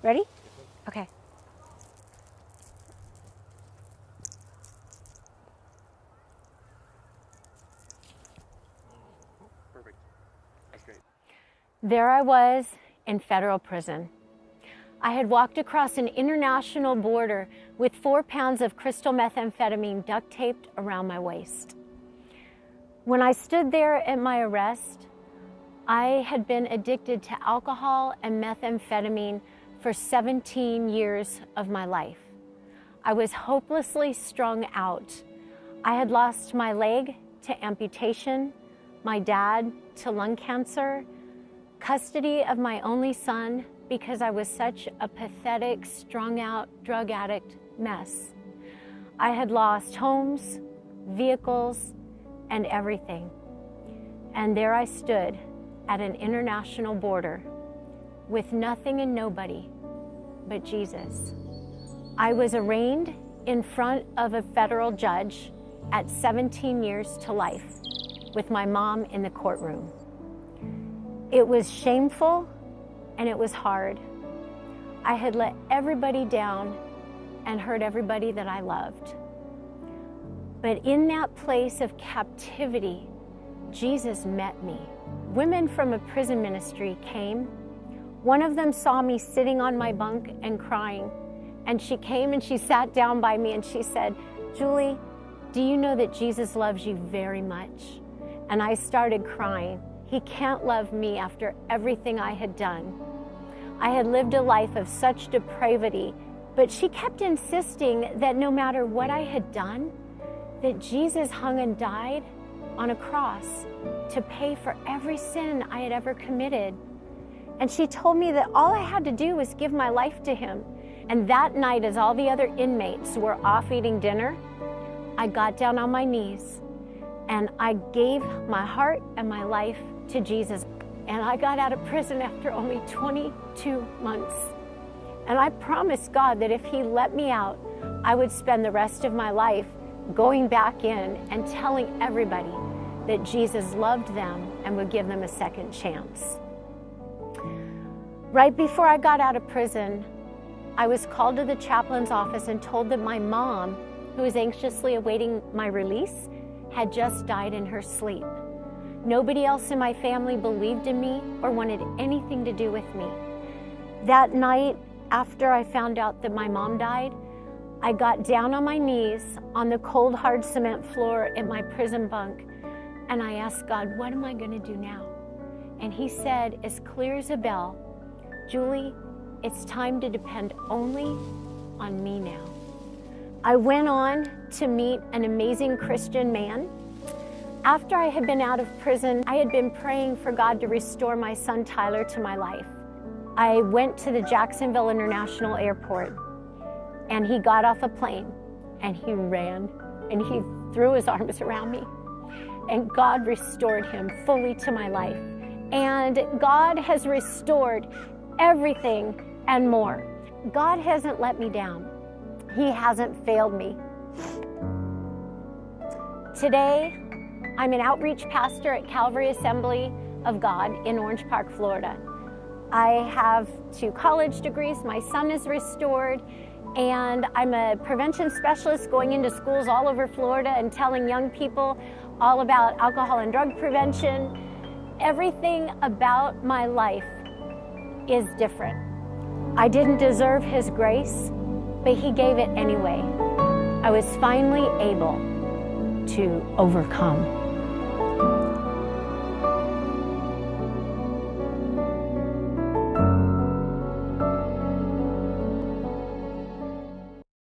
Ready? Okay. Perfect. That's great. There I was in federal prison. I had walked across an international border with 4 pounds of crystal methamphetamine duct taped around my waist. When I stood there at my arrest, I had been addicted to alcohol and methamphetamine for 17 years of my life. I was hopelessly strung out. I had lost my leg to amputation, my dad to lung cancer, custody of my only son because I was such a pathetic, strung out, drug addict mess. I had lost homes, vehicles, and everything. And there I stood at an international border with nothing and nobody but Jesus. I was arraigned in front of a federal judge at 17 years to life with my mom in the courtroom. It was shameful and it was hard. I had let everybody down and hurt everybody that I loved. But in that place of captivity, Jesus met me. Women from a prison ministry came. One of them saw me sitting on my bunk and crying. And she came and she sat down by me and she said, "Julie, do you know that Jesus loves you very much?" And I started crying. He can't love me after everything I had done. I had lived a life of such depravity, but she kept insisting that no matter what I had done, that Jesus hung and died on a cross to pay for every sin I had ever committed. And she told me that all I had to do was give my life to him. And that night, as all the other inmates were off eating dinner, I got down on my knees and I gave my heart and my life to Jesus. And I got out of prison after only 22 months. And I promised God that if he let me out, I would spend the rest of my life going back in and telling everybody that Jesus loved them and would give them a second chance. Right before I got out of prison, I was called to the chaplain's office and told that my mom, who was anxiously awaiting my release, had just died in her sleep. Nobody else in my family believed in me or wanted anything to do with me. That night, after I found out that my mom died, I got down on my knees on the cold, hard cement floor at my prison bunk, and I asked God, what am I going to do now? And he said, as clear as a bell, Julie, it's time to depend only on me now. I went on to meet an amazing Christian man. After I had been out of prison, I had been praying for God to restore my son Tyler to my life. I went to the Jacksonville International Airport, and he got off a plane and he ran and he threw his arms around me, and God restored him fully to my life. And God has restored everything and more. God hasn't let me down. He hasn't failed me. Today, I'm an outreach pastor at Calvary Assembly of God in Orange Park, Florida. I have 2 college degrees, my son is restored, and I'm a prevention specialist going into schools all over Florida and telling young people all about alcohol and drug prevention. Everything about my life is different. I didn't deserve his grace, but he gave it anyway. I was finally able to overcome.